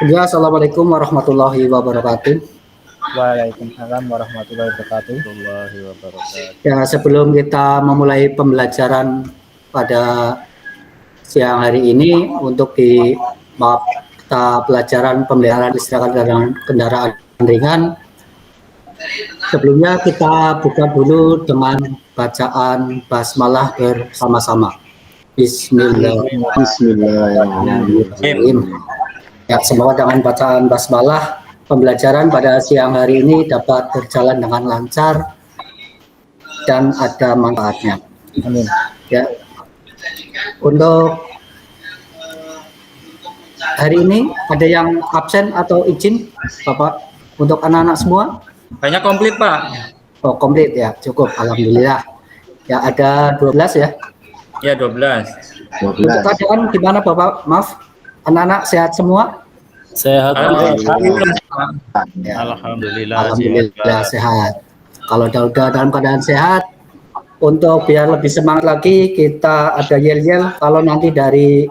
Ya, assalamualaikum warahmatullahi wabarakatuh. Waalaikumsalam warahmatullahi wabarakatuh. Warahmatullahi wabarakatuh. Ya, sebelum kita memulai pembelajaran pada siang hari ini untuk di mata pelajaran pemeliharaan kendaraan kendaraan ringan, sebelumnya kita buka dulu dengan bacaan basmalah bersama-sama. Bismillahirrahmanirrahim. Ya, semoga dengan bacaan basmalah pembelajaran pada siang hari ini dapat berjalan dengan lancar dan ada manfaatnya. Amin. Ya, untuk hari ini ada yang absen atau izin, Bapak? Untuk anak-anak semua? Banyak komplit, Pak. Oh, komplit ya, cukup. Alhamdulillah. Ya, ada 12 ya. Ya, 12. Untuk keadaan gimana, Bapak? Maaf, anak-anak sehat semua? Sehat. Ya. Alhamdulillah. Alhamdulillah sehat. Kalau udah dalam keadaan sehat, untuk biar lebih semangat lagi, kita ada yel-yel. Kalau nanti dari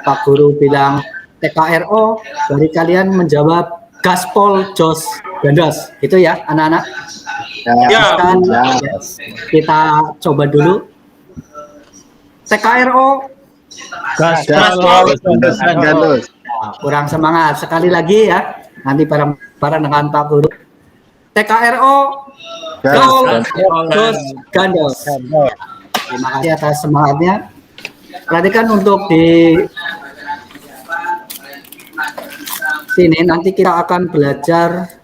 Pak Guru bilang TKRO, dari kalian menjawab gaspol jos gandos, gitu ya anak-anak. Ya. Kita coba dulu. TKRO. Kurang semangat. Sekali lagi ya. Nanti bareng-bareng dengan Pak Guru. TKRO. Jos gandos. Terima kasih atas semangatnya. Perhatikan untuk di sini nanti kita akan belajar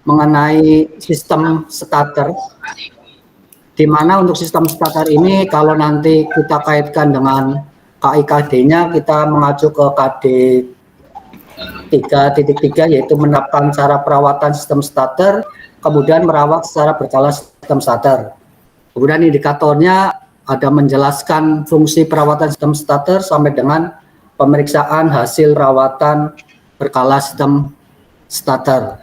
mengenai sistem starter. Di mana untuk sistem starter ini kalau nanti kita kaitkan dengan KIKD-nya, kita mengacu ke KD 3.3 yaitu menerapkan cara perawatan sistem starter, kemudian merawat secara berkala sistem starter. Kemudian indikatornya ada menjelaskan fungsi perawatan sistem starter sampai dengan pemeriksaan hasil perawatan berkala sistem starter.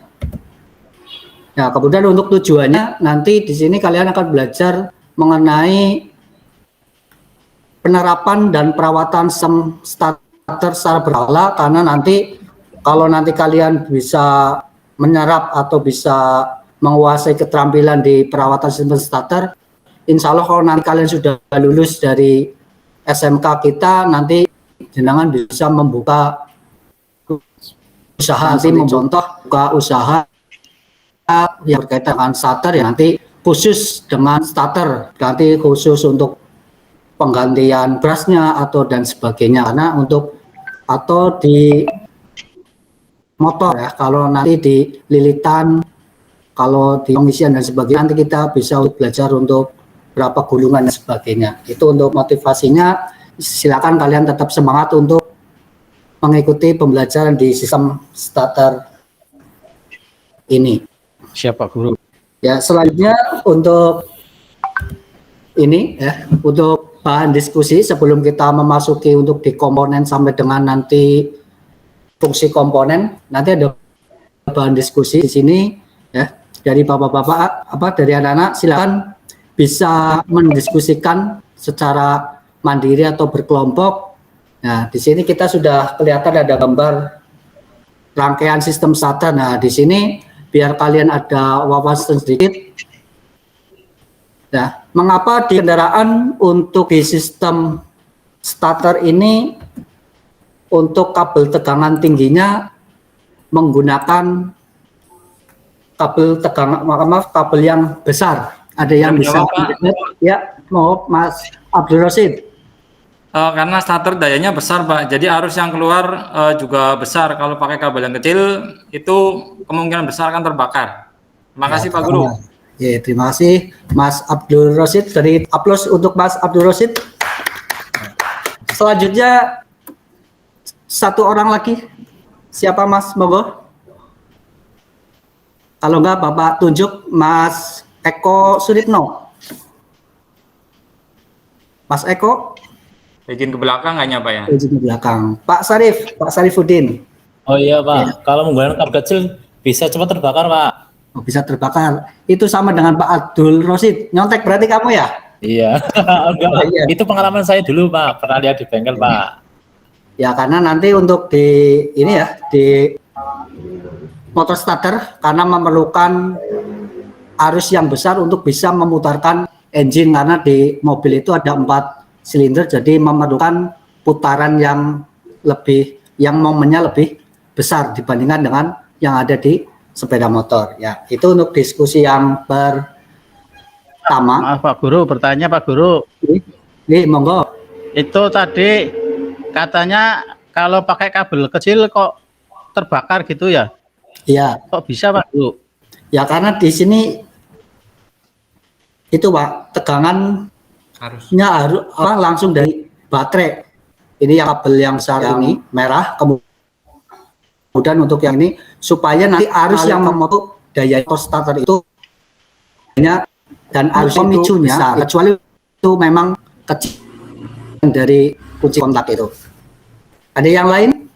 Nah, kemudian untuk tujuannya nanti di sini kalian akan belajar mengenai penerapan dan perawatan sistem starter secara berkala, karena nanti kalau nanti kalian bisa menyerap atau bisa menguasai keterampilan di perawatan sistem starter, insya Allah kalau nanti kalian sudah lulus dari SMK kita, nanti jenengan bisa membuka usaha, nanti contoh buka usaha yang berkaitan dengan starter ya, nanti khusus dengan starter, nanti khusus untuk penggantian brusnya atau dan sebagainya. Karena untuk atau di motor ya, kalau nanti di lilitan, kalau di pengisian dan sebagainya, nanti kita bisa belajar untuk berapa gulungan dan sebagainya. Itu untuk motivasinya. Silakan kalian tetap semangat untuk mengikuti pembelajaran di sistem starter ini. Siapa Guru? Ya, selanjutnya untuk ini ya, untuk bahan diskusi sebelum kita memasuki untuk di komponen sampai dengan nanti fungsi komponen, nanti ada bahan diskusi di sini ya, dari bapak-bapak dari anak-anak, silakan bisa mendiskusikan secara mandiri atau berkelompok. Nah, di sini kita sudah kelihatan ada gambar rangkaian sistem starter. Nah, di sini biar kalian ada wawasan sedikit. Nah, mengapa di kendaraan untuk di sistem starter ini untuk kabel tegangan tingginya menggunakan kabel tegangan, kabel yang besar. Ada yang bisa ya, mau Mas Abdul Rosid. Karena starter dayanya besar, Pak. Jadi arus yang keluar juga besar. Kalau pakai kabel yang kecil, itu kemungkinan besar akan terbakar. Terima kasih, Pak Guru. Ya, terima kasih Mas Abdul Rosid. Dari aplaus untuk Mas Abdul Rosid. Selanjutnya satu orang lagi. Siapa Mas? Monggo. Kalau enggak Bapak tunjuk Mas Eko Suritno. Mas Eko. Izin ke belakang nggak nyapa ya? Izin ke belakang. Pak Sarif, Pak Sarifuddin. Oh iya Pak, Ya. Kalau menggunakan kabel kecil bisa cepat terbakar Pak. Oh, bisa terbakar. Itu sama dengan Pak Abdul Rosid. Nyontek berarti kamu ya? Iya. Enggak, Iya. Itu pengalaman saya dulu Pak, pernah lihat di bengkel Pak. Ya karena nanti untuk di ini ya di motor starter karena memerlukan arus yang besar untuk bisa memutarkan engine karena di mobil itu ada 4 silinder jadi memerlukan putaran yang momennya lebih besar dibandingkan dengan yang ada di sepeda motor. Ya, itu untuk diskusi yang pertama. Maaf Pak Guru, bertanya Pak Guru. Ini monggo. Itu tadi katanya kalau pakai kabel kecil kok terbakar gitu ya? Iya. Kok bisa Pak Guru? Ya karena di sini itu Pak, tegangannya harus langsung dari baterai. Ini yang kabel yang besar ini merah, kemudian untuk yang ini supaya nanti arus yang memotong daya motor starter itu dan arus pemicunya besar, kecuali itu memang kecil dari kunci kontak itu. Ada yang lain?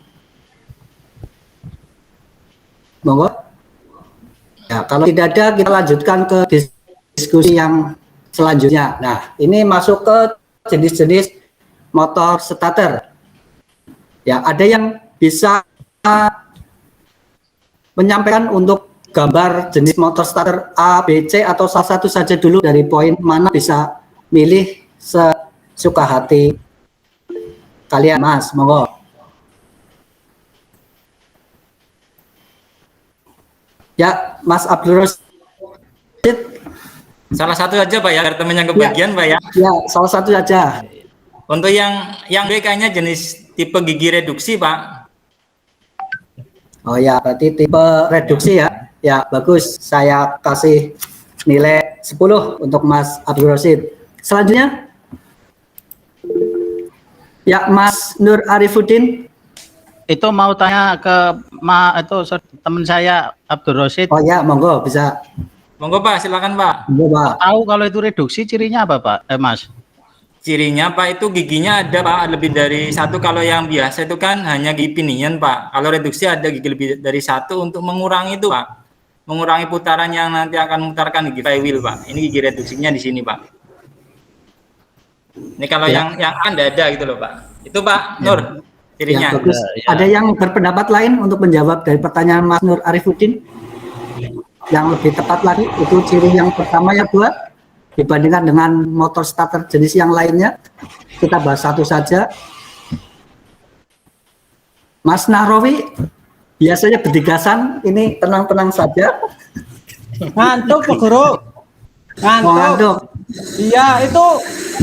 Monggo. Ya, kalau tidak ada kita lanjutkan ke diskusi yang selanjutnya. Nah, ini masuk ke jenis-jenis motor starter. Ya, ada yang bisa menyampaikan untuk gambar jenis motor starter A, B, C atau salah satu saja dulu dari poin mana bisa milih sesuka hati kalian, Mas. Monggo. Ya, Mas Abdul Rosid. Salah satu aja Pak ya, agar temen yang kebagian Pak ya. Ya, salah satu saja. Untuk yang B kayaknya jenis tipe gigi reduksi Pak. Oh ya, berarti tipe reduksi ya. Ya, bagus. Saya kasih nilai 10 untuk Mas Abdul Rosid. Selanjutnya, ya Mas Nur Arifuddin. Itu mau tanya ke teman saya Abdul Rosid. Oh ya, monggo bisa. Monggo Pak, silakan Pak. Monggo Pak. Tahu kalau itu reduksi cirinya apa Pak? Mas? Cirinya Pak itu giginya ada Pak lebih dari satu. Kalau yang biasa itu kan hanya gigi pinion Pak. Kalau reduksi ada gigi lebih dari satu untuk mengurangi itu Pak. Mengurangi putaran yang nanti akan memutarkan gigi flywheel Pak. Ini gigi reduksinya di sini Pak. Ini kalau Ya. yang Anda ada gitu loh Pak. Itu Pak Nur cirinya. Ya, bagus. Ya. Ada yang berpendapat lain untuk menjawab dari pertanyaan Mas Nur Arifuddin? Yang lebih tepat lagi, itu ciri yang pertama ya buat dibandingkan dengan motor starter jenis yang lainnya. Kita bahas satu saja. Mas Nahrawi, biasanya berdigasan, ini tenang-tenang saja. Ngantuk Pak Guru. Mau ngantuk. Iya, itu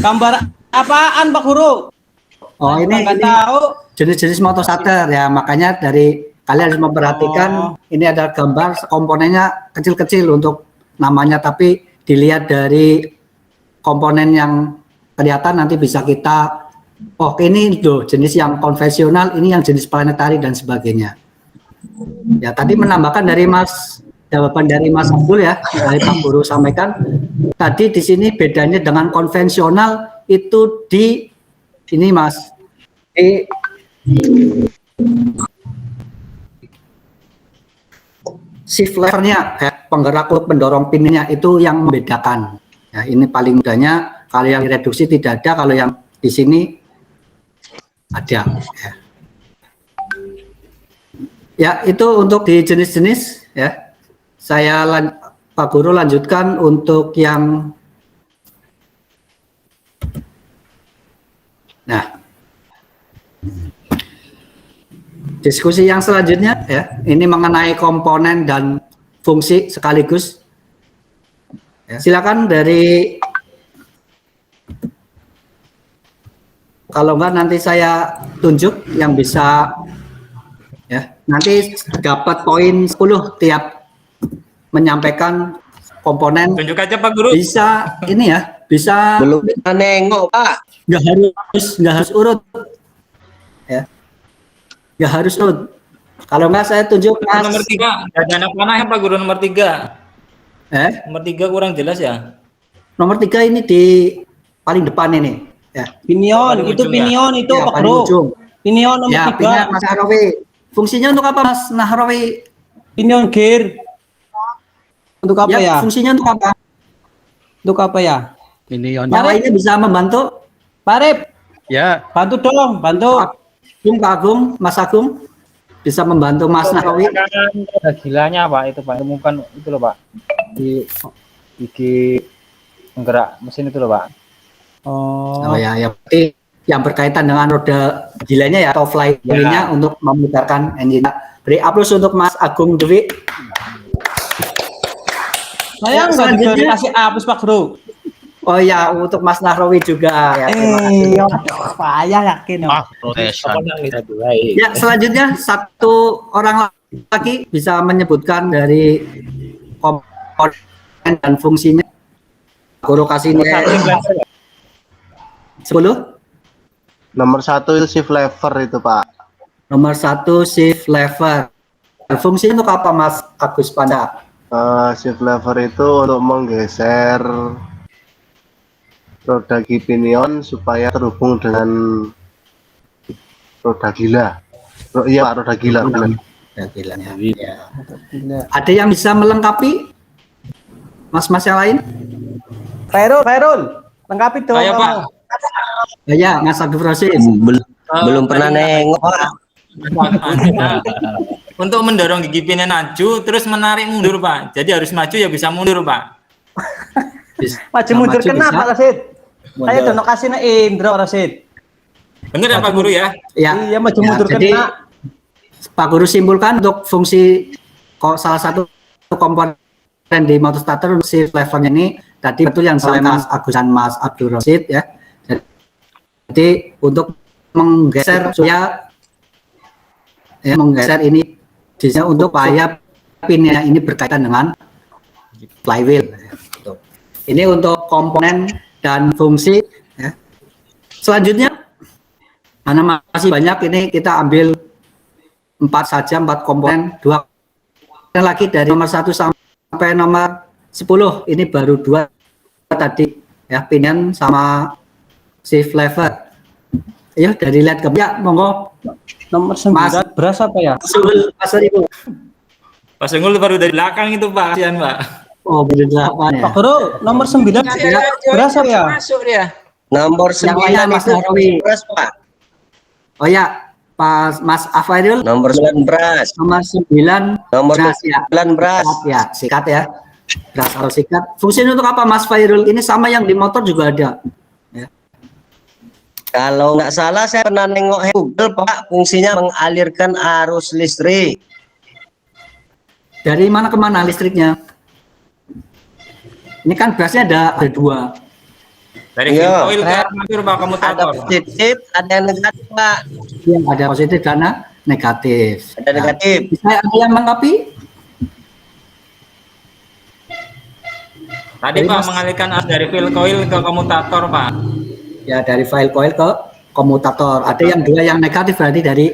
gambar apaan Pak Guru? Oh, ini tahu. jenis-jenis motor starter ya, makanya dari kalian harus memperhatikan ini ada gambar komponennya kecil-kecil untuk namanya, tapi dilihat dari komponen yang kelihatan nanti bisa kita ini loh jenis yang konvensional, ini yang jenis planetari dan sebagainya. Ya tadi menambahkan dari jawaban dari Mas Abdul ya, dari Pak Guru sampaikan tadi di sini bedanya dengan konvensional itu di ini Mas di shift levernya, penggerak pendorong pinnya itu yang membedakan. Ya, ini paling mudahnya. Kalau yang reduksi tidak ada, kalau yang di sini ada. Ya, itu untuk di jenis-jenis ya. Saya Pak Guru lanjutkan untuk yang diskusi yang selanjutnya ya, ini mengenai komponen dan fungsi sekaligus. Ya, silakan dari, kalau enggak nanti saya tunjuk yang bisa ya, nanti dapat poin 10 tiap menyampaikan komponen. Tunjuk aja Pak Guru. Bisa ini ya, bisa Belum bisa nengok Pak. nggak harus urut ya. Ya harus urut. Kalau enggak saya tunjuk Mas. Nomor 3, ada anak panah ya Pak Guru nomor 3. Nomor 3 kurang jelas ya. Nomor 3 ini di paling depan ini. Ya. Pinion, Paling itu ujung pinion itu Ya, Pak paling Guru. ujung. Pinion nomor Ya, 3. pinion Mas Nahrawi. Fungsinya untuk apa Mas Nahrawi? Pinion gear. Untuk apa ya? Fungsinya untuk apa? Untuk apa ya? Ini Yang lainnya bisa membantu. Pak Rip, ya. bantu dong, bantu. Pak Agung, Mas Agung bisa membantu Mas Nahrawi. Roda gilanya Pak itu Pak, temukan itu loh Pak di gigi penggerak mesin itu loh Pak. Oh ya, ya berarti yang berkaitan dengan roda gilanya ya atau flywheel-nya untuk memutarkan engine. Beri aplaus untuk Mas Agung Dewi. Saya nggak selanjutnya. dikasih apus Pak Guru. Oh ya, untuk Mas Nahrawi juga ya. Terima kasih. Saya yakin. Ah, protesan. Apa yang bisa dua? Ya, selanjutnya satu orang lagi bisa menyebutkan dari komponen dan fungsinya. Guru kasih nilai 10. Nomor 1 itu shift lever itu Pak. Nomor 1 shift lever. Fungsinya untuk apa Mas Agus Panda? Shift lever itu untuk menggeser roda pinion supaya terhubung dengan roda gila. Iya Pak, roda gila. Benar. Ya, gilanya. Ya. Ada yang bisa melengkapi? Mas-mas yang lain? Khairul, lengkapi dong. Ayo Pak. Ya, Mas Agus Rosis. Belum pernah nengok Pak. Untuk mendorong gigi pinion maju, terus menarik mundur Pak. Jadi harus maju ya bisa mundur Pak. Maju mundur kena Pak Rasid. Saya dono kasih na Indro Rasid. Bener ya Pak Guru ya? Ya. Iya maju Ya, mundur jadi, kena. Pak Guru simpulkan untuk fungsi salah satu komponen di motor starter shift levernya ini tadi betul yang oleh Mas Agus dan Mas Abdul Rosid ya. Jadi untuk menggeser supaya ya, menggeser ini bisa untuk supaya pinnya ini berkaitan dengan flywheel. Ini untuk komponen dan fungsi. Ya. Selanjutnya, karena masih banyak ini kita ambil 4 saja, 4 komponen, 2 lagi dari nomor 1 sampai nomor 10. Ini baru 2 tadi ya, pinion sama shift lever. Ayo dari lihat ke ya, monggo. Nomor 9 beras apa ya? Sungguh pasar ibu. Pak Senggul baru dari belakang itu Pak. Kasihan Pak. Oh, benar ya. Pak Guru, nomor 9 beras apa ya? Nomor Yang lainnya 9 Mas itu Nahrawi. beras Pak. Oh ya, Pak Mas Afairul. Nomor 9 beras. Nomor 9 Nomor beras ya. 9 beras. Sikat ya, sikat ya. Beras atau sikat. Fungsinya untuk apa Mas Fairul? Ini sama yang di motor juga ada. Ya. Kalau nggak salah saya pernah nengok Google Pak, fungsinya mengalirkan arus listrik. Dari mana ke mana listriknya? Ini kan berasnya ada 2. Dari Iya. coil ke armatur Pak Ada komutator. positif, ada yang negatif Pak. Yang ada positif karena negatif. Ada negatif. Bisa ada yang melengkapi? Tadi Pak mengalihkan arus dari fill coil ke komutator Pak. Ya, dari file coil ke komutator. Ada yang 2 yang negatif berarti dari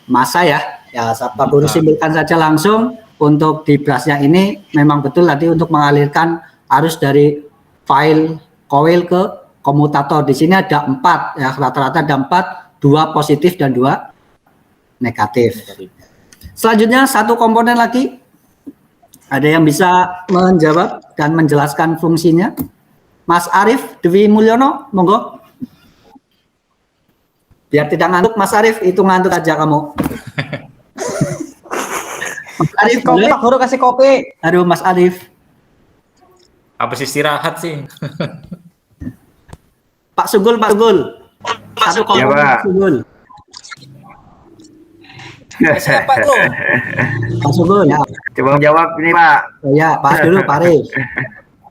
massa ya. Ya, Pak Guru simpulkan saja langsung untuk di brusnya ini memang betul tadi untuk mengalirkan arus dari file coil ke komutator. Di sini ada 4 ya, rata-rata ada 4, 2 positif dan 2 negatif. Selanjutnya satu komponen lagi. Ada yang bisa menjawab dan menjelaskan fungsinya? Mas Arif Dewi Mulyono, monggo. Biar tidak ngantuk Mas Arif, itu ngantuk aja kamu. Mas Arif, Kopi, boleh? Pak Guru kasih kopi. Aduh Mas Arif. Habis istirahat sih. Pak Sugul, Pak Sugul. Satu komponen Pak. Pak Sugul. Siapa tuh? Pak Sugul ya. Coba menjawab ini Pak. Oh, ya, Pak dulu Pak Arif.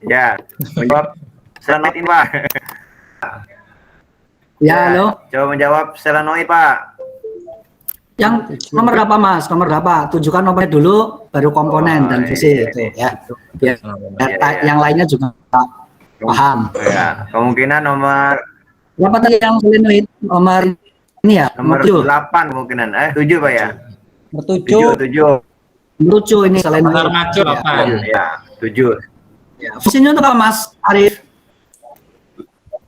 Ya, menjawab selenoid ini Pak. Ya, halo. Coba menjawab selenoid Pak. Yang nomor berapa Mas? Nomor berapa? Tunjukkan nomornya dulu, baru komponen dan fungsi itu ya. Biar yang lainnya juga paham. Ya, kemungkinan nomor Berapa tadi yang solenoid? Nomor ini ya? nomor 7. 8 kemungkinan. 7 Pak ya. Nomor 7. 7. Lucu ini solenoid. Armatur Ya. apa? Ya, 7. Ya. Fungsinya untuk apa Mas Arif?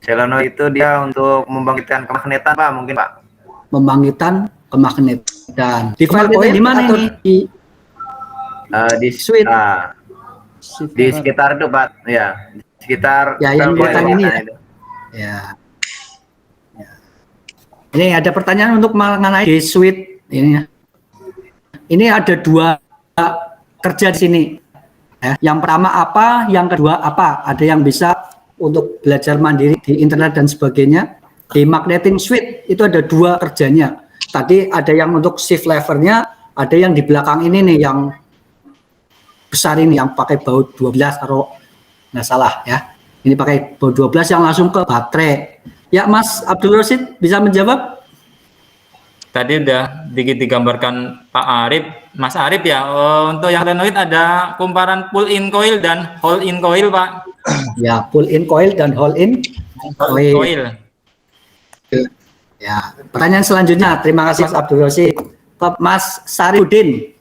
Selenoid itu dia untuk membangkitkan kemagnetan Pak, mungkin Pak. Membangkitkan kemagnetan. Di file coil di mana ini? Di Di switch. di sekitar itu Pak. Ya, di sekitar Ya, yang coil buatan coil. ini Nah, ya. itu. Ya. Ya. Ini ada pertanyaan untuk mengenai di switch ini. Ini ada 2 kerja di sini. Yang pertama apa, yang kedua apa? Ada yang bisa untuk belajar mandiri di internet dan sebagainya. Di magnetic switch itu ada 2 kerjanya. Tadi ada yang untuk shift levernya, ada yang di belakang ini nih yang besar ini yang pakai baut 12 kalau nggak salah ya. Ini pakai baut 12 yang langsung ke baterai. Ya Mas Abdul Rosid bisa menjawab? Tadi udah dikit digambarkan Pak Arif, Mas Arif ya. Untuk yang solenoid ada kumparan pull in coil dan hole in coil, Pak. Ya, pull in coil dan hole in coil. Ya, pertanyaan selanjutnya. Terima kasih Mas Abdul Rosid. Ke Mas Sarifudin.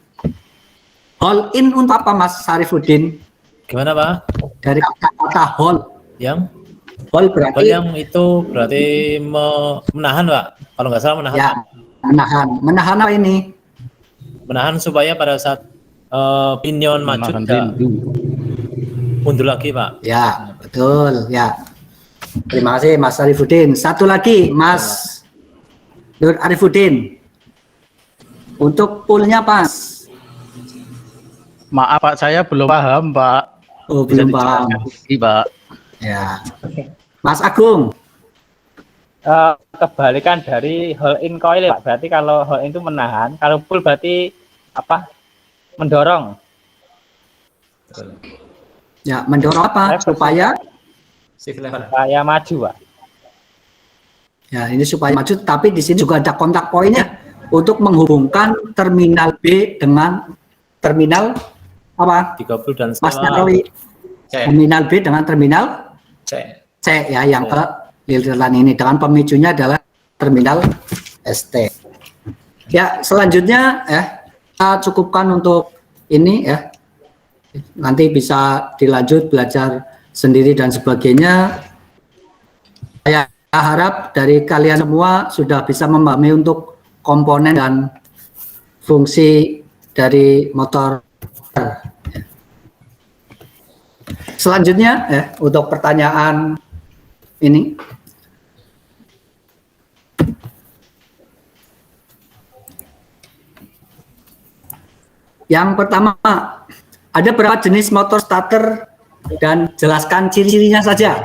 Hole in untuk apa Mas Sarifudin? Gimana Pak? Dari kata hole. Yang? Hole berarti Kalau yang itu berarti menahan Pak. Kalau nggak salah menahan. ya, menahan. Menahan apa ini? Menahan supaya pada saat pinion maju tidak mundur lagi Pak. Ya, betul. Ya. Terima kasih Mas Sarifudin. Satu lagi Mas Nur Arifudin. Untuk poolnya pas. Maaf Pak, saya belum paham Pak. Oh, Bisa belum paham. dijelaskan lagi, Pak. Ya. Mas Agung. Kebalikan dari hole in coil Pak. Berarti kalau hole in itu menahan, kalau pull berarti apa? Mendorong. Ya, mendorong apa? Supaya Shift lever. Supaya maju Pak. ya ini supaya maju, tapi di sini juga ada kontak poinnya untuk menghubungkan terminal B dengan terminal apa? 30 dan Mas setengah. Nyarwi. C. Terminal B dengan terminal C. C ya yang ke liliran ini dengan pemicunya adalah terminal ST. Ya, selanjutnya kita cukupkan untuk ini ya. Nanti bisa dilanjut belajar sendiri dan sebagainya. Saya harap dari kalian semua sudah bisa memahami untuk komponen dan fungsi dari motor. Selanjutnya untuk pertanyaan ini. Yang pertama, ada berapa jenis motor starter dan jelaskan ciri-cirinya saja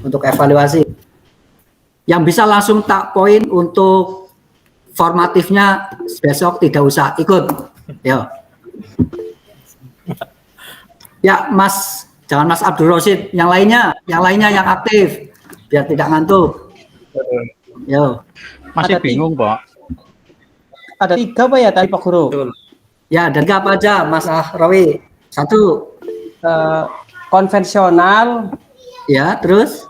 untuk evaluasi. Yang bisa langsung tak poin untuk formatifnya besok tidak usah ikut. Yo. Ya, Mas, jangan Mas Abdul Rosid, yang lainnya yang aktif biar tidak ngantuk. Yo. Masih Ada bingung Pak. Ada 3 Pak ya tadi Pak Guru. Betul. Ya, dan apa aja Mas Rawi? 1. Konvensional, Ya, terus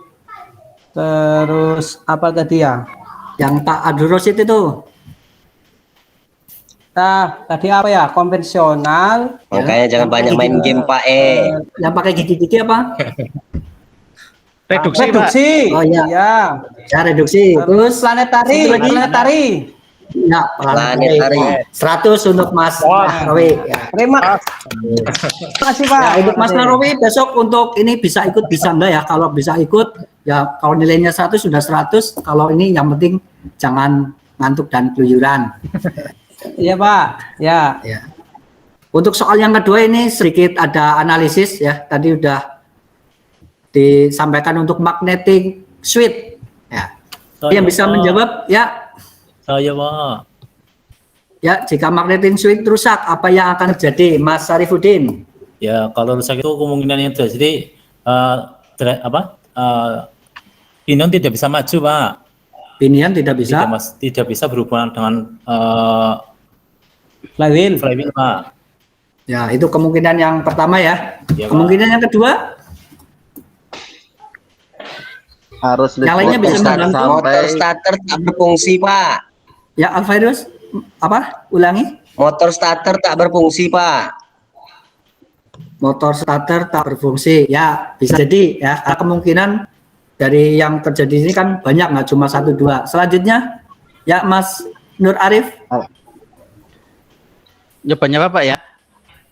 apa tadi ya? yang Pak Abdul Rosid itu. Nah, tadi apa ya? Konvensional, Makanya jangan banyak main game Pak Yang pakai gigi-gigi apa? Reduksi, Pak. reduksi. Oh, iya. Ya. Ya, reduksi. Terus Planetari, satu lagi. planetari. Ya, Planetari. 100 untuk Mas Rawi. Ya. Terima kasih Pak. Ya, untuk Mas Rawi besok untuk ini bisa ikut bisa enggak ya? Kalau bisa ikut ya kalau nilainya 100 sudah 100. Kalau ini yang penting jangan ngantuk dan keluyuran. Iya Pak. Ya. Ya. Untuk soal yang kedua ini sedikit ada analisis ya. Tadi udah disampaikan untuk magnetic switch. Ya. Yang bisa menjawab ya. Saya Pak. Ya, jika magnetic switch rusak, apa yang akan terjadi, Mas Sarifudin? Ya kalau rusak itu kemungkinan yang terjadi pinion tidak bisa maju Pak. Pinion tidak bisa. Tidak bisa berhubungan dengan Flywheel. flywheel Pak. Ya, itu kemungkinan yang pertama ya. Ya, Pak. Kemungkinan yang kedua, Harus yang lainnya bisa membantu. Motor starter tak berfungsi Pak. Ya, Alvirus, apa? Ulangi. Motor starter tak berfungsi Pak. Motor starter tak berfungsi. Ya, bisa jadi ya. Karena kemungkinan dari yang terjadi ini kan banyak, nggak cuma 1-2. Selanjutnya, ya Mas Nur Arif. Jawabannya Bapak ya.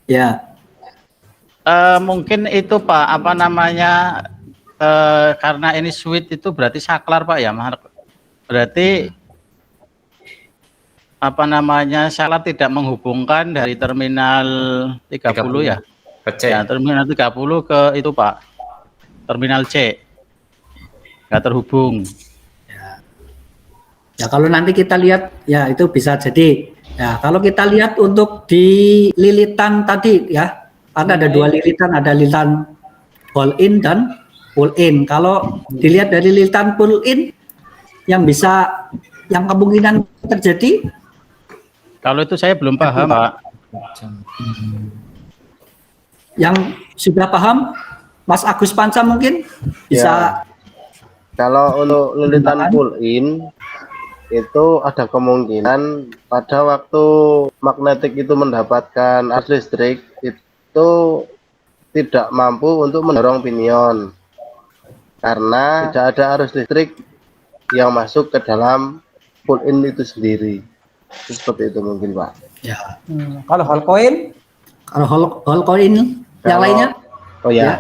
Ya, Mungkin itu Pak, apa namanya, karena ini switch itu berarti saklar Pak ya, berarti salah tidak menghubungkan dari terminal 30 ya. Ke C. Ya, terminal 30 ke itu Pak. Terminal C. Nggak terhubung. Ya kalau nanti kita lihat ya itu bisa jadi. Ya kalau kita lihat untuk di lilitan tadi ya, ada dua lilitan, ada lilitan pull in dan pull in. Kalau dilihat dari lilitan pull in yang kemungkinan terjadi. Kalau itu saya belum paham Pak. Yang sudah paham, Mas Agus Panca mungkin bisa. Kalau untuk lilitan pull in itu ada kemungkinan pada waktu magnetik itu mendapatkan arus listrik itu tidak mampu untuk mendorong pinion karena tidak ada arus listrik yang masuk ke dalam pull in itu sendiri. Seperti itu mungkin Pak. Ya. Kalau hall coin? Kalau hall coin yang lainnya? Oh ya.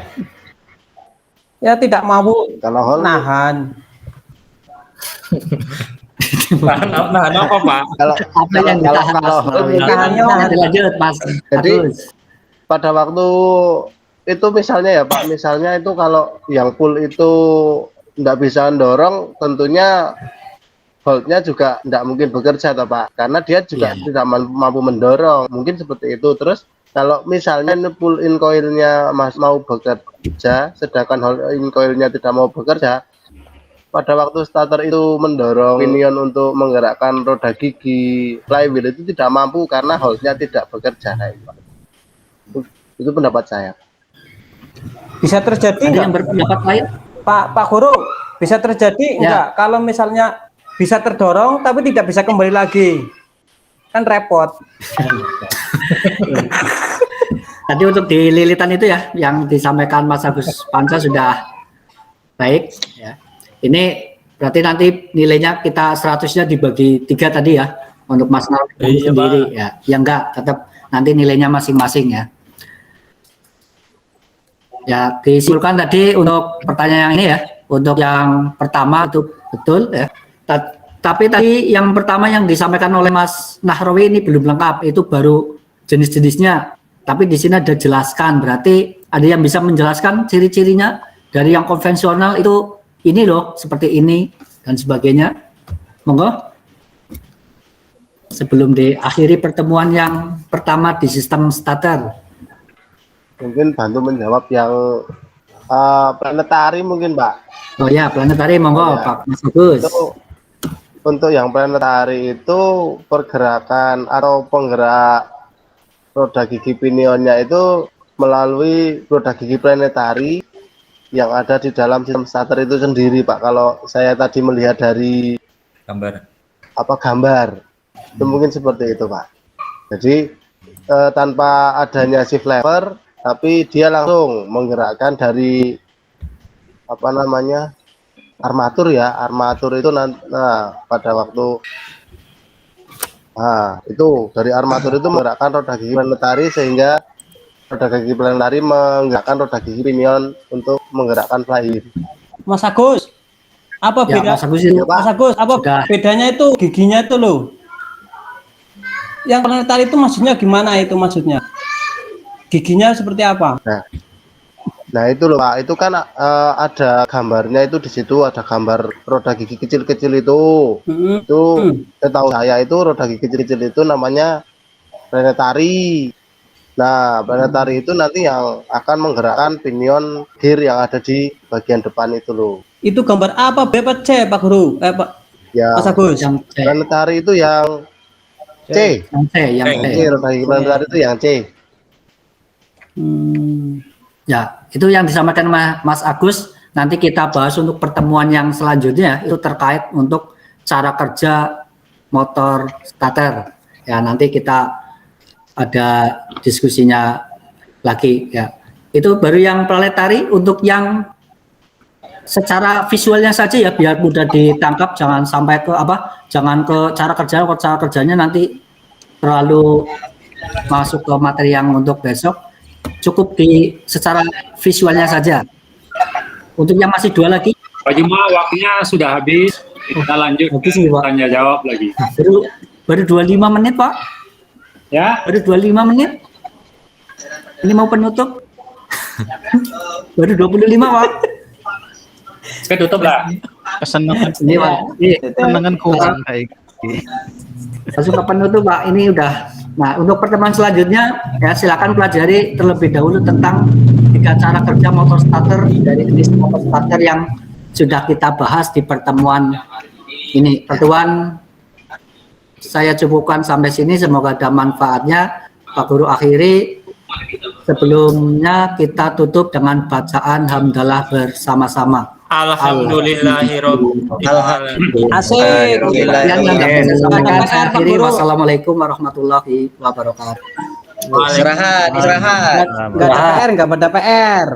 Ya tidak mampu Kalau hall nahan. Nah, apa Pak? kalau Apa yang ditahan Mas? Lanjut Mas. Jadi Agus. pada waktu itu misalnya ya Pak, misalnya itu kalau yang pull itu tidak bisa mendorong, tentunya voltnya juga tidak mungkin bekerja toh Pak, karena dia juga tidak mampu mendorong, mungkin seperti itu. Terus kalau misalnya pull in coilnya mau bekerja, sedangkan hold in coilnya tidak mau bekerja, pada waktu starter itu mendorong pinion untuk menggerakkan roda gigi flywheel itu tidak mampu karena holdnya tidak bekerja. Itu pendapat saya. Bisa terjadi Ada yang nggak? berpendapat lain? Pak Guru, bisa terjadi enggak kalau misalnya bisa terdorong tapi tidak bisa kembali lagi? Kan repot. Tadi untuk di lilitan itu ya yang disampaikan Mas Agus Panca sudah baik ya. Ini berarti nanti nilainya kita 100-nya dibagi 3 tadi ya untuk Mas Narwi sendiri ya. Ya enggak, tetap nanti nilainya masing-masing ya. Ya, disimpulkan tadi untuk pertanyaan yang ini ya. Untuk yang pertama itu betul ya. Tapi tadi yang pertama yang disampaikan oleh Mas Nahrawi ini belum lengkap, itu baru jenis-jenisnya. Tapi di sini ada jelaskan, berarti ada yang bisa menjelaskan ciri-cirinya dari yang konvensional itu ini loh, seperti ini dan sebagainya. Monggo. Sebelum diakhiri pertemuan yang pertama di sistem starter. Mungkin bantu menjawab yang planetari mungkin Pak. Oh ya, planetari monggo Pak Mas Agus. Untuk yang planetari itu pergerakan atau penggerak roda gigi pinionnya itu melalui roda gigi planetari yang ada di dalam sistem starter itu sendiri Pak. Kalau saya tadi melihat dari gambar itu mungkin seperti itu Pak. Jadi tanpa adanya shift lever, tapi dia langsung menggerakkan dari armatur ya. Armatur itu pada waktu itu dari armatur itu menggerakkan roda gigi planetari sehingga roda gigi planetari menggerakkan roda gigi pinion untuk menggerakkan flywheel. Mas Agus, apa Ya, beda? Mas Agus, Mas Agus, apa Sudah. bedanya itu giginya itu loh? Yang planetari itu maksudnya gimana itu maksudnya? Giginya seperti apa? Nah itu loh Pak, itu kan ada gambarnya itu di situ, ada gambar roda gigi kecil-kecil itu. Itu setahu saya itu roda gigi kecil-kecil itu namanya planetari. Nah, planetari itu nanti yang akan menggerakkan pinion gear yang ada di bagian depan itu loh. Itu gambar apa? B apa C, Pak Guru? Pak Ya, Mas Agus. Yang C, planetari itu yang C. yang C. Roda gigi planetari itu yang C. Ya, itu yang disampaikan Mas Agus. Nanti kita bahas untuk pertemuan yang selanjutnya itu terkait untuk cara kerja motor starter. Ya, nanti kita ada diskusinya lagi ya. Itu baru yang planetari. Untuk yang secara visualnya saja ya biar mudah ditangkap, jangan sampai ke jangan ke cara kerjanya nanti terlalu masuk ke materi yang untuk besok. Cukup di secara visualnya saja. Untuk yang masih 2 lagi, Pak Juma, waktunya sudah habis. Kita lanjut tanya jawab lagi. Baru 25 menit, Pak. Ya, Baru 25 menit. Ini mau penutup. Baru 25, Pak. saya tutup lah. Kesenangan Ini, Pak. Iya. kesenangan kurang kayak gini. Langsung ke penutup, Pak. Ini udah. Nah, untuk pertemuan selanjutnya, ya silakan pelajari terlebih dahulu tentang 3 cara kerja motor starter dari jenis motor starter yang sudah kita bahas di pertemuan ini. Pertemuan saya cukupkan sampai sini. Semoga ada manfaatnya. Pak Guru akhiri. Sebelumnya kita tutup dengan bacaan hamdalah bersama-sama. Alhamdulillahirabbil alamin. Asik. Yang bisa sampaikan saya akhiri. Wassalamualaikum warahmatullahi wabarakatuh. Istirahat. Nggak ada PR, nggak ada PR.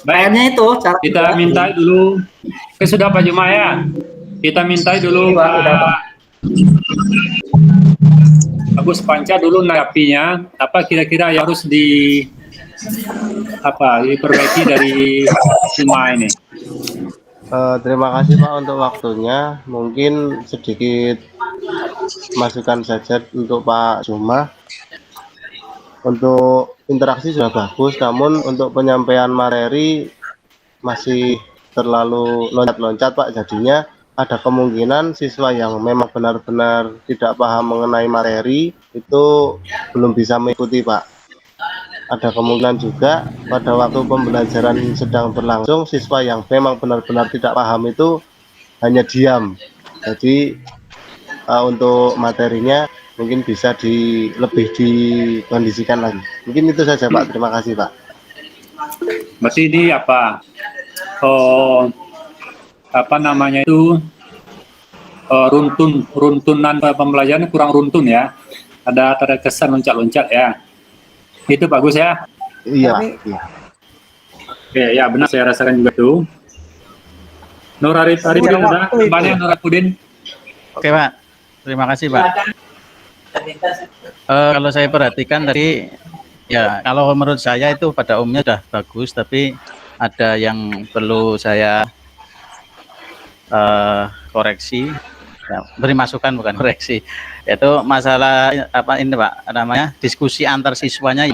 PR-nya itu cara Kita minta dulu, sudah Pak Juma ya. Kita minta dulu Pak Agus Panca dulu nanggapinya apa kira-kira yang harus diperbaiki dari Juma ini. Terima kasih Pak untuk waktunya. Mungkin sedikit masukan saja untuk Pak Juma. Untuk interaksi sudah bagus, namun untuk penyampaian materi masih terlalu loncat-loncat Pak. Jadinya ada kemungkinan siswa yang memang benar-benar tidak paham mengenai materi itu belum bisa mengikuti Pak. Ada kemungkinan juga pada waktu pembelajaran sedang berlangsung, siswa yang memang benar-benar tidak paham itu hanya diam. Jadi untuk materinya mungkin bisa lebih dikondisikan lagi. Mungkin itu saja Pak. Terima kasih Pak. Berarti ini runtunan pembelajaran kurang runtun ya. Ada terkesan loncat-loncat ya. Itu bagus ya. Iya. Iya. Oke, ya benar saya rasakan juga tuh. Nur Arifin ada kembali Nur Arifin. Oke Pak, terima kasih Pak. Kalau saya perhatikan tadi, ya kalau menurut saya itu pada umumnya sudah bagus, tapi ada yang perlu saya koreksi, ya, beri masukan bukan koreksi, yaitu masalah ini Pak, namanya diskusi antar siswanya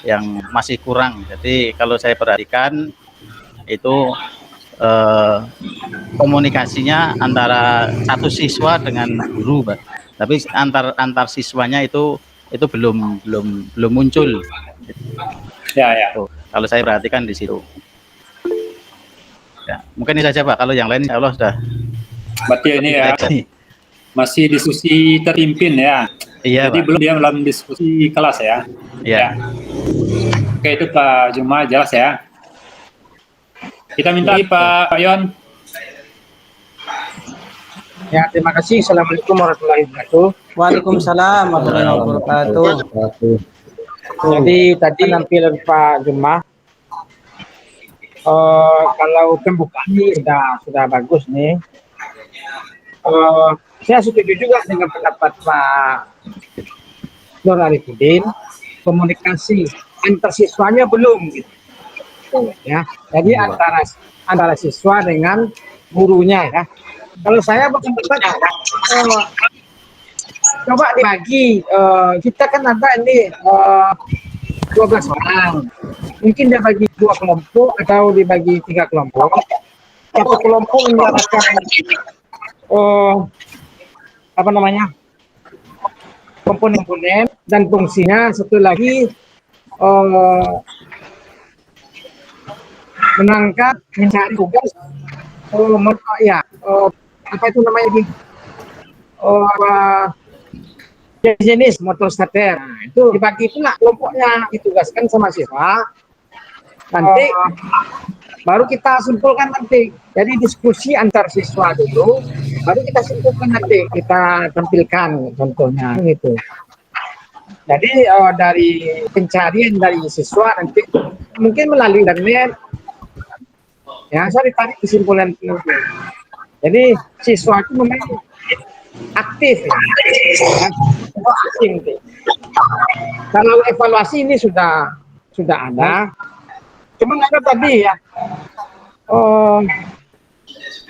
yang masih kurang. Jadi kalau saya perhatikan itu komunikasinya antara satu siswa dengan guru Pak. Tapi antar siswanya itu belum muncul. Ya, ya. Tuh, kalau saya perhatikan di situ. Ya, mungkin ini saja Pak. Kalau yang lain insya Allah sudah. Berarti ini ya masih diskusi terpimpin ya. Iya. Jadi Pak. belum dia dalam diskusi kelas ya. Iya. Oke, itu Pak Juma jelas ya. Kita minta Pak Yon. Ya, terima kasih. Assalamualaikum warahmatullahi wabarakatuh. Waalaikumsalam warahmatullahi wabarakatuh. Jadi tadi nampil Pak Juma. Kalau pembukaannya sudah bagus nih. Saya setuju juga dengan pendapat Pak Nur Arifin. Komunikasi antar siswanya belum gitu. Ya, jadi antara siswa dengan gurunya ya. Kalau saya berpendapat coba dibagi, kita kan ada ini 12 orang, mungkin dia bagi 2 kelompok atau dibagi 3 kelompok. Satu kelompok menjalankan komponen-komponen dan fungsinya, satu lagi menangkap, mencari tugas, apa itu namanya ini, jenis motor starter. Nah, itu dibagi pula kelompoknya, ditugaskan sama siswa. Nanti baru kita simpulkan nanti. Jadi diskusi antar siswa dulu, baru kita simpulkan nanti, kita tampilkan contohnya gitu. Jadi dari pencarian dari siswa nanti mungkin melalui internet. Ya, saya ditarik kesimpulan itu. Jadi siswa itu memang aktif ya. Asing. Kalau evaluasi ini sudah ada. Cuma ada tadi ya.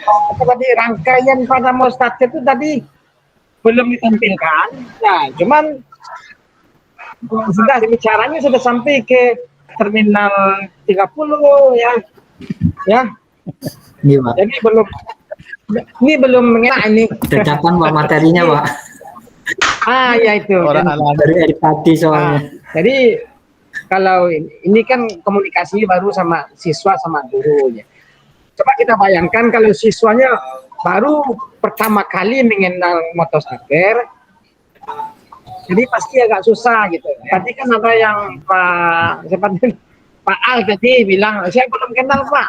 Apa tadi rangkaian pada mau starter itu tadi belum ditampilkan. Nah, cuman sudah bicaranya sudah sampai ke terminal 30 ya. Ya. Iya, Pak. Jadi belum mengenai ini. Dadakan Pak materinya, Pak. Ya itu. Dari tadi soalnya. Jadi kalau ini kan komunikasi baru sama siswa sama gurunya. Coba kita bayangkan kalau siswanya baru pertama kali mengenal motor starter, jadi pasti agak susah gitu. Tadi kan ada yang seperti Pak Al tadi bilang, saya belum kenal Pak.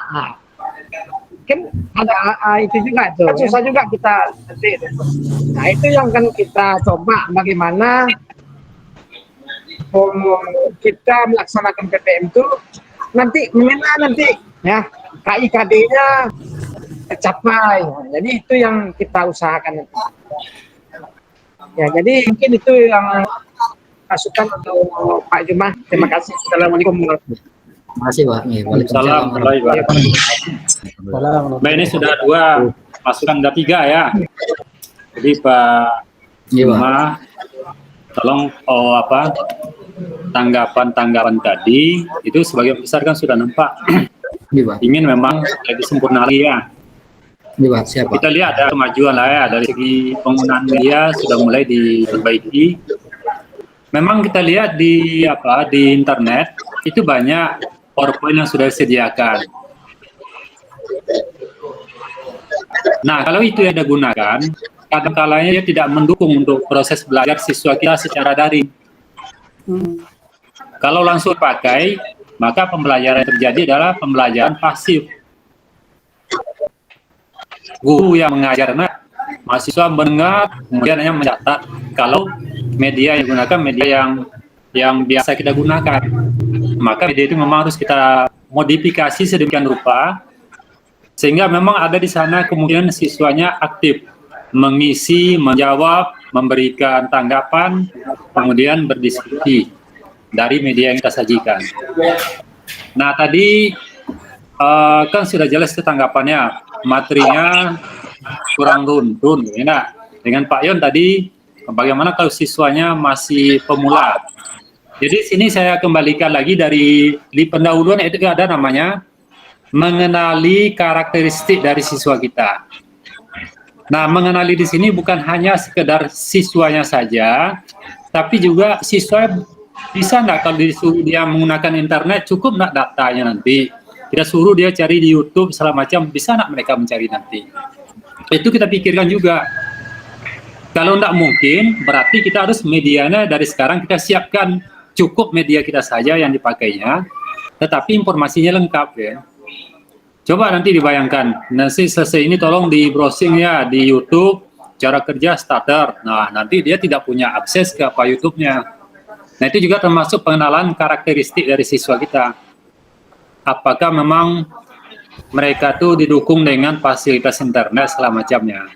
Kan ada itu juga tuh. Kan susah juga kita nanti. Nah itu yang kan kita coba bagaimana kita melaksanakan PPM itu nanti ya KIKD-nya tercapai. Jadi itu yang kita usahakan nanti. Ya, jadi mungkin itu yang masukan untuk Pak Jumah. Terima kasih. Assalamualaikum warahmatullahi wabarakatuh. Terima kasih, Pak. Waalaikumsalam warahmatullahi wabarakatuh. Ini sudah 2, masukan udah 3 ya. Jadi Pak Jumah, tolong tanggapan tadi itu sebagian besar kan sudah nampak. Ingin memang lebih sempurna lagi ya. Kita lihat ada kemajuan lah ya, dari segi penggunaan media sudah mulai diperbaiki. Memang kita lihat di internet itu banyak PowerPoint yang sudah disediakan. Nah, kalau itu yang digunakan, kadang-kadang dia tidak mendukung untuk proses belajar siswa kita secara daring. Kalau langsung pakai, maka pembelajaran yang terjadi adalah pembelajaran pasif. Guru yang mengajar, mahasiswa mendengar, kemudian hanya mencatat. Kalau media yang digunakan media yang biasa kita gunakan, maka media itu memang harus kita modifikasi sedemikian rupa sehingga memang ada di sana kemungkinan siswanya aktif mengisi, menjawab, memberikan tanggapan, kemudian berdiskusi dari media yang kita sajikan. Nah tadi kan sudah jelas tanggapannya, materinya kurang runtun. Nah, dengan Pak Yon tadi, bagaimana kalau siswanya masih pemula? Jadi sini saya kembalikan lagi di pendahuluan itu ada namanya mengenali karakteristik dari siswa kita. Nah, mengenali di sini bukan hanya sekedar siswanya saja, tapi juga siswa bisa nggak kalau disuruh dia menggunakan internet, cukup nggak datanya nanti? Kita suruh dia cari di YouTube segala macam, bisa nggak mereka mencari nanti? Itu kita pikirkan juga. Kalau nggak mungkin, berarti kita harus medianya dari sekarang kita siapkan cukup media kita saja yang dipakainya, tetapi informasinya lengkap ya. Coba nanti dibayangkan, nanti selesai ini tolong di browsing ya di YouTube cara kerja starter. Nah nanti dia tidak punya akses ke YouTube-nya. Nah itu juga termasuk pengenalan karakteristik dari siswa kita. Apakah memang mereka tuh didukung dengan fasilitas internet segala macamnya.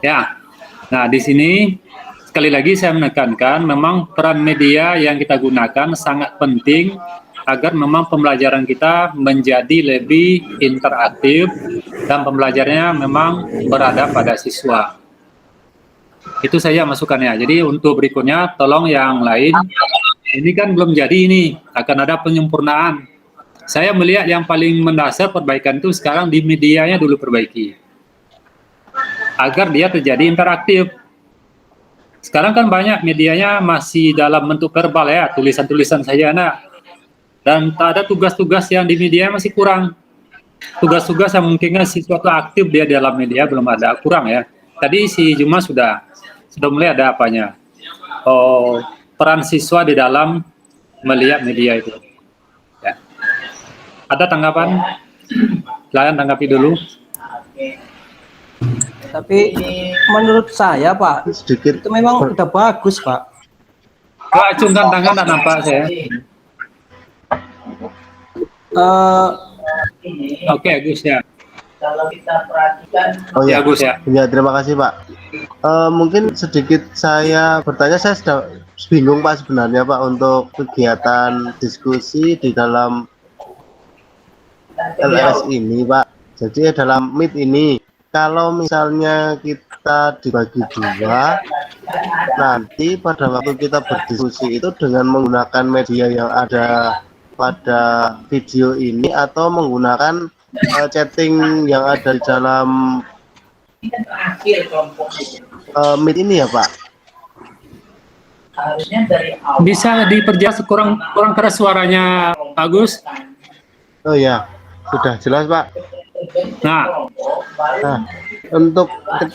Ya, nah di sini sekali lagi saya menekankan memang peran media yang kita gunakan sangat penting agar memang pembelajaran kita menjadi lebih interaktif dan pembelajarannya memang berada pada siswa. Itu saja masukannya. Jadi untuk berikutnya tolong yang lain, ini kan belum jadi ini, akan ada penyempurnaan. Saya melihat yang paling mendasar perbaikan itu sekarang di medianya dulu perbaiki. Agar dia terjadi interaktif. Sekarang kan banyak medianya masih dalam bentuk verbal ya, tulisan-tulisan saja dan tak ada tugas-tugas yang di media masih kurang. Tugas-tugas yang mungkin siswa itu aktif dia dalam media belum ada, kurang ya. Tadi si Juma sudah mulai ada apanya. Peran siswa di dalam melihat media itu. Ya. Ada tanggapan? Silahkan tanggapi dulu. Tapi menurut saya Pak, sedikit itu memang udah bagus Pak. Pak, acungkan tangan tak nampak saya. Oke, Gus ya. Kalau kita perhatikan. Oh ya, Gus ya. Ya, terima kasih Pak. Mungkin sedikit saya bertanya, saya sudah bingung Pak sebenarnya Pak untuk kegiatan diskusi di dalam LS ini Pak. Jadi dalam Meet ini kalau misalnya kita dibagi dua, nanti pada waktu kita berdiskusi itu dengan menggunakan media yang ada pada video ini atau menggunakan chatting yang ada di dalam Meet ini ya Pak? Bisa diperjelas kurang keras suaranya, Agus? Oh ya, sudah jelas Pak. Nah, untuk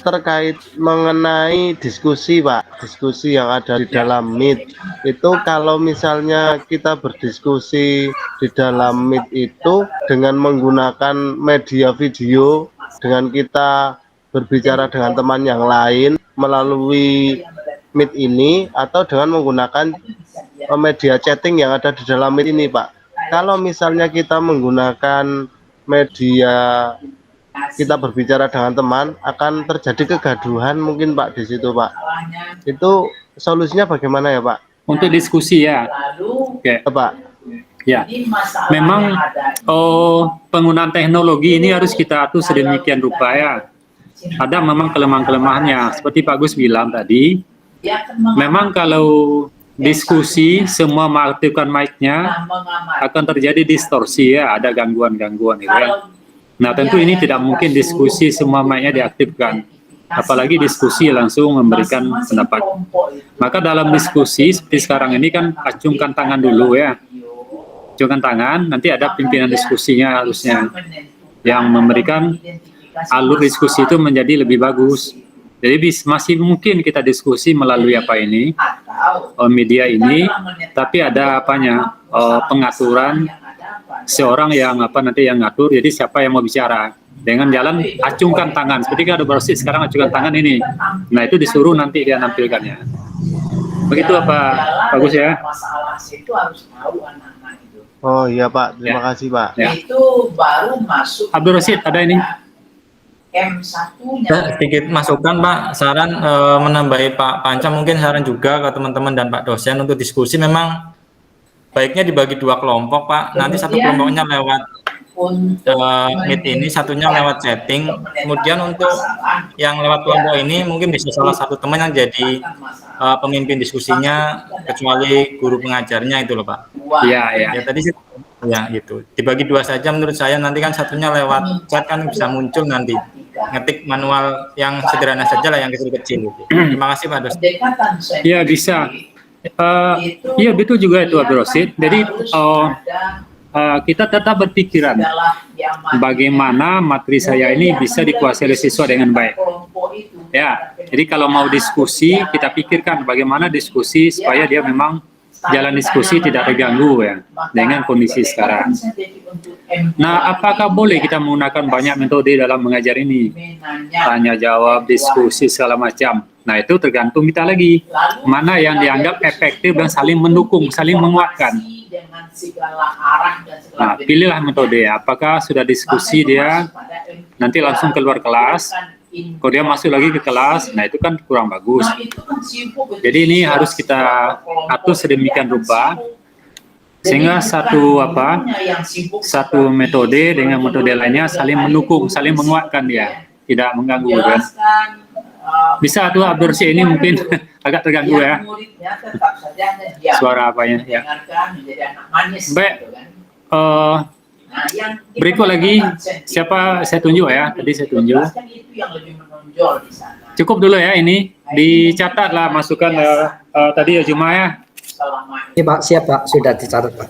terkait mengenai diskusi Pak, diskusi yang ada di dalam Meet itu, kalau misalnya kita berdiskusi di dalam Meet itu dengan menggunakan media video, dengan kita berbicara dengan teman yang lain melalui Meet ini atau dengan menggunakan media chatting yang ada di dalam Meet ini Pak. Kalau misalnya kita menggunakan media kita berbicara dengan teman, akan terjadi kegaduhan mungkin Pak di situ Pak. Itu solusinya bagaimana ya Pak? untuk diskusi ya. Oke. Pak. Ya, memang penggunaan teknologi ini harus kita atur sedemikian rupa ya. Ada memang kelemahan-kelemahannya, seperti Pak Gus bilang tadi. Memang kalau diskusi semua mengaktifkan mic-nya akan terjadi distorsi ya, ada gangguan-gangguan gitu ya. Nah tentu ini tidak mungkin diskusi semua mic-nya diaktifkan, apalagi diskusi langsung memberikan pendapat. Maka dalam diskusi seperti sekarang ini kan acungkan tangan dulu ya, acungkan tangan, nanti ada pimpinan diskusinya harusnya yang memberikan alur diskusi itu menjadi lebih bagus. Jadi masih mungkin kita diskusi melalui apa ini, media ini, tapi ada apanya, pengaturan seorang yang nanti yang ngatur. Jadi siapa yang mau bicara dengan jalan acungkan tangan, seperti ada Brosit sekarang acungkan tangan ini. Nah itu disuruh nanti dia nampilkannya. Begitu apa bagus ya? Oh iya Pak, terima kasih Pak. Ya. Itu baru masuk. Abdul Rosid ada ini. Sedikit masukan Pak, saran menambahi Pak Panca, mungkin saran juga ke teman-teman dan Pak dosen untuk diskusi. Memang baiknya dibagi dua kelompok Pak, nanti satu kelompoknya lewat Meet ini, satunya lewat chatting. Kemudian untuk yang lewat kelompok ini mungkin bisa salah satu teman yang jadi pemimpin diskusinya, kecuali guru pengajarnya itu loh Pak. Iya, iya. Ya tadi sih ya gitu, dibagi dua saja menurut saya, nanti kan satunya lewat chat kan bisa muncul nanti, ngetik manual yang sederhana saja lah, yang kecil-kecil. Terima kasih Pak dosen. Iya bisa. Iya betul juga itu Abdul Rosid. Jadi kita tetap berpikiran bagaimana materi saya ini bisa dikuasai oleh siswa dengan baik. Ya, jadi kalau mau diskusi kita pikirkan bagaimana diskusi supaya dia memang jalan diskusi tidak terganggu ya dengan kondisi sekarang. Nah, apakah boleh kita menggunakan banyak metode dalam mengajar ini? Tanya jawab, diskusi segala macam. Nah, itu tergantung kita lagi. Mana yang dianggap efektif dan saling mendukung, saling menguatkan. Nah, pilihlah metode. Apakah sudah diskusi dia nanti langsung keluar kelas, kalau dia masuk lagi ke kelas, nah itu kan kurang bagus. Jadi ini harus kita atur sedemikian rupa sehingga satu metode dengan metode lainnya saling mendukung, saling menguatkan dia, tidak mengganggu kan. Bisa tuh Abdul Rosid ini mungkin agak terganggu ya. Suara apanya ya. Baik. Berikut lagi siapa saya tunjuk ya, tadi saya tunjuk. Cukup dulu ya ini, dicatatlah masukan tadi ya Juma ya. Iya Pak, siap Pak, sudah dicatat Pak.